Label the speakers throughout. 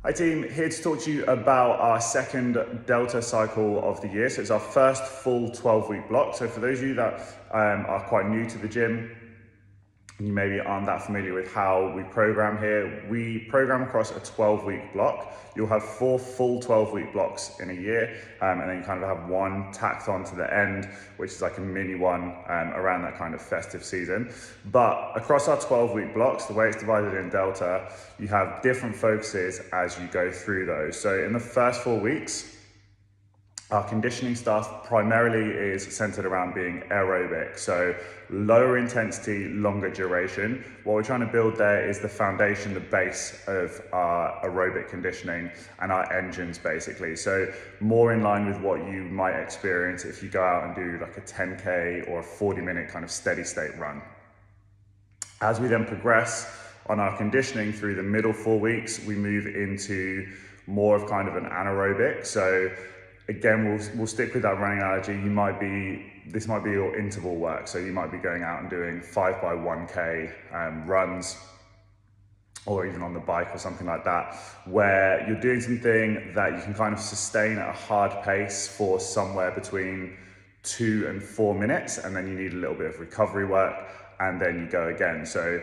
Speaker 1: Hi team, here to talk to you about our second Delta cycle of the year. So it's our first full 12-week block. So for those of you that are quite new to the gym, you maybe aren't that familiar with how we program here. We program across a 12-week block. You'll have 4 full 12-week blocks in a year, and then you kind of have one tacked on to the end, which is like a mini one around that kind of festive season. But across our 12-week blocks, the way it's divided in Delta, you have different focuses as you go through those. So in the first 4 weeks, our conditioning stuff primarily is centered around being aerobic, so lower intensity, longer duration. What we're trying to build there is the foundation, the base of our aerobic conditioning and our engines basically. So more in line with what you might experience if you go out and do like a 10K or a 40-minute kind of steady state run. As we then progress on our conditioning through the middle 4 weeks, we move into more of kind of an anaerobic. So again, we'll stick with that running analogy. This might be your interval work. So you might be going out and doing 5x1K runs, or even on the bike or something like that, where you're doing something that you can kind of sustain at a hard pace for somewhere between 2 and 4 minutes, and then you need a little bit of recovery work, and then you go again. So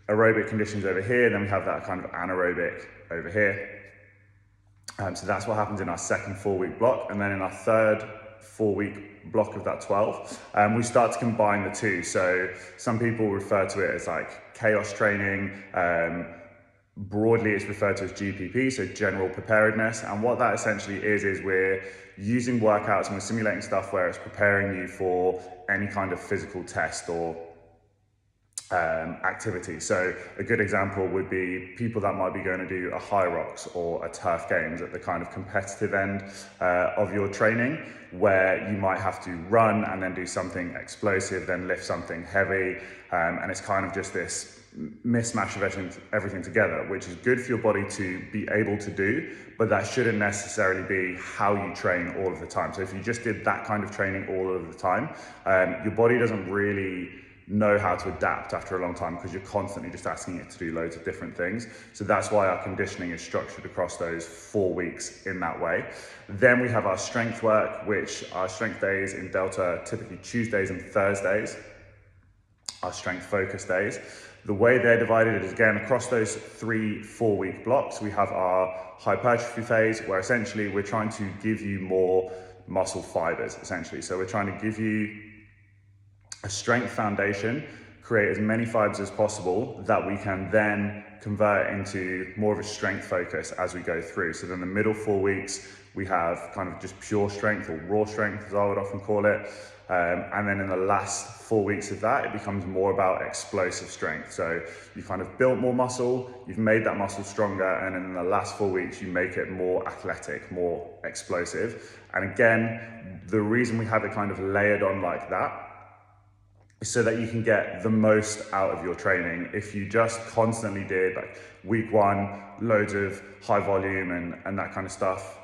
Speaker 1: aerobic conditions over here, then we have that kind of anaerobic over here. So that's what happens in our second 4-week block. And then in our third 4-week block of that 12, we start to combine the two. So some people refer to it as like chaos training. Broadly, it's referred to as GPP, so general preparedness. And what that essentially is we're using workouts and we're simulating stuff where it's preparing you for any kind of physical test or activity. So a good example would be people that might be going to do a High Rocks or a Turf Games at the kind of competitive end of your training, where you might have to run and then do something explosive, then lift something heavy, and it's kind of just this mismatch of everything together, which is good for your body to be able to do, but that shouldn't necessarily be how you train all of the time. So if you just did that kind of training all of the time, your body doesn't really know how to adapt after a long time, because you're constantly just asking it to do loads of different things. So that's why our conditioning is structured across those 4 weeks in that way. Then we have our strength work, which our strength days in Delta are typically Tuesdays and Thursdays, our strength focus days. The way they're divided is, again, across those 3 4-week blocks, we have our hypertrophy phase, where essentially we're trying to give you more muscle fibers, essentially. So we're trying to give you a strength foundation, create as many fibers as possible that we can then convert into more of a strength focus as we go through. So then the middle 4 weeks, we have kind of just pure strength, or raw strength as I would often call it. And then in the last 4 weeks of that, it becomes more about explosive strength. So you kind of built more muscle, you've made that muscle stronger, and then in the last 4 weeks, you make it more athletic, more explosive. And again, the reason we have it kind of layered on like that is so that you can get the most out of your training. If you just constantly did like week 1, loads of high volume and that kind of stuff,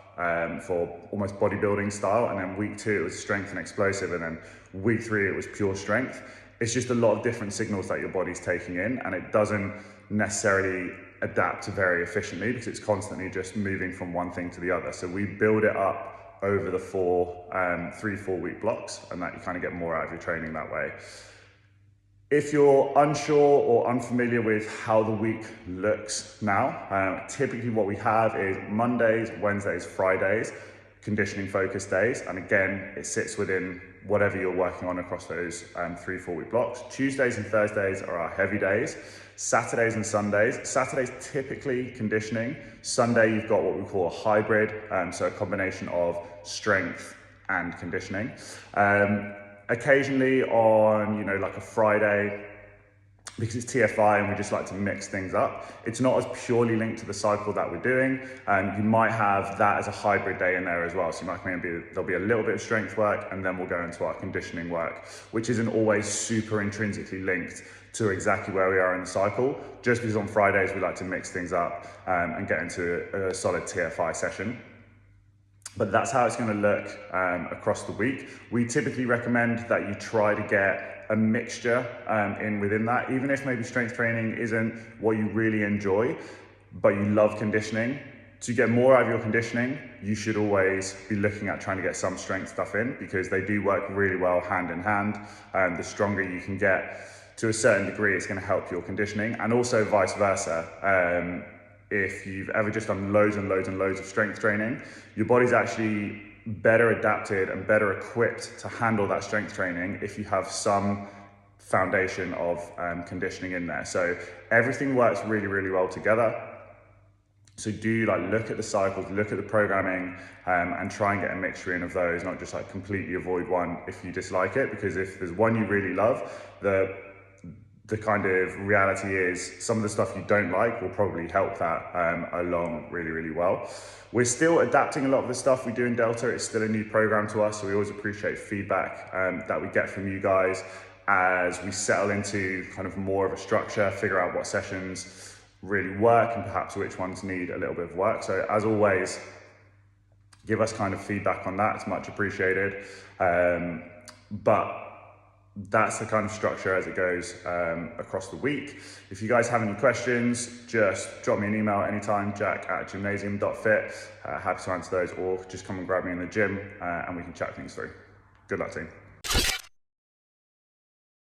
Speaker 1: for almost bodybuilding style, and then week 2 it was strength and explosive, and then week 3 it was pure strength. It's just a lot of different signals that your body's taking in, and it doesn't necessarily adapt very efficiently because it's constantly just moving from one thing to the other. So we build it up over the 3 4-week blocks, and that you kind of get more out of your training that way. If you're unsure or unfamiliar with how the week looks now, typically what we have is Mondays, Wednesdays, Fridays, conditioning focus days. And again, it sits within whatever you're working on across those 3 4-week blocks. Tuesdays and Thursdays are our heavy days. Saturdays and Sundays. Saturdays typically conditioning. Sunday you've got what we call a hybrid, so a combination of strength and conditioning. Occasionally on, like a Friday, because it's TFI and we just like to mix things up, it's not as purely linked to the cycle that we're doing. You might have that as a hybrid day in there as well. So there'll be a little bit of strength work, and then we'll go into our conditioning work, which isn't always super intrinsically linked to exactly where we are in the cycle, just because on Fridays we like to mix things up and get into a solid TFI session. But that's how it's going to look across the week. We typically recommend that you try to get a mixture in within that, even if maybe strength training isn't what you really enjoy, but you love conditioning. to get more out of your conditioning, you should always be looking at trying to get some strength stuff in, because they do work really well hand in hand. And the stronger you can get to a certain degree, it's going to help your conditioning, and also vice versa. If you've ever just done loads and loads and loads of strength training, your body's actually better adapted and better equipped to handle that strength training if you have some foundation of conditioning in there. So everything works really, really well together. So do look at the cycles, look at the programming, and try and get a mixture in of those, not just completely avoid one if you dislike it, because if there's one you really love, the kind of reality is some of the stuff you don't like will probably help that along really, really well. We're still adapting a lot of the stuff we do in Delta. It's still a new program to us, so we always appreciate feedback that we get from you guys as we settle into kind of more of a structure, figure out what sessions really work and perhaps which ones need a little bit of work. So as always, give us kind of feedback on that. It's much appreciated. But that's the kind of structure as it goes across the week. If you guys have any questions, just drop me an email anytime, jack@gymnasium.fit. Happy to answer those, or just come and grab me in the gym and we can chat things through. Good luck, team.